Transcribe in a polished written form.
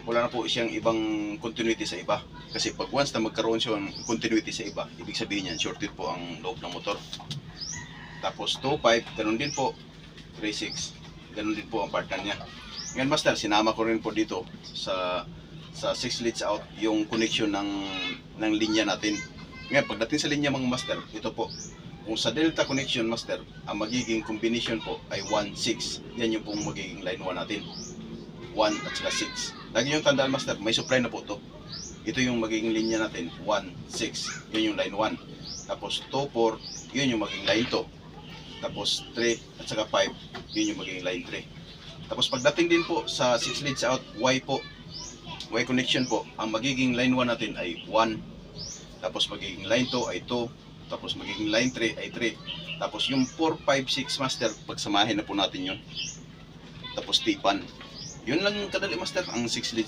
wala na po siyang ibang continuity sa iba. Kasi pag once na magkaroon siya ng continuity sa iba, ibig sabihin yan, shorted po ang loob ng motor. Tapos 2.5, ganun din po. 3.6, ganun din po ang partner niya. Ngayon master, sinama ko rin po dito sa 6 leads out yung connection ng linya natin. Ngayon, pagdating sa linya mga master, ito po. Kung sa delta connection master, ang magiging combination po ay 1.6. Yan yung pong magiging line 1 natin. 1 at saka 6. Lagi yung tandaan master, may supply na po to. Ito yung magiging linya natin, 1.6. Yun yung line 1. Tapos 2.4, yun yung magiging line 2. Tapos 3 at saka 5, yun yung magiging line 3. Tapos pagdating din po sa 6 leads out, Y po, Y connection po, ang magiging line 1 natin ay 1. Tapos magiging line 2 ay 2. Tapos magiging line 3 ay 3. Tapos yung 4, 5, 6 master, pagsamahin na po natin yun. Tapos tipan. Yun lang kadali master, ang 6 leads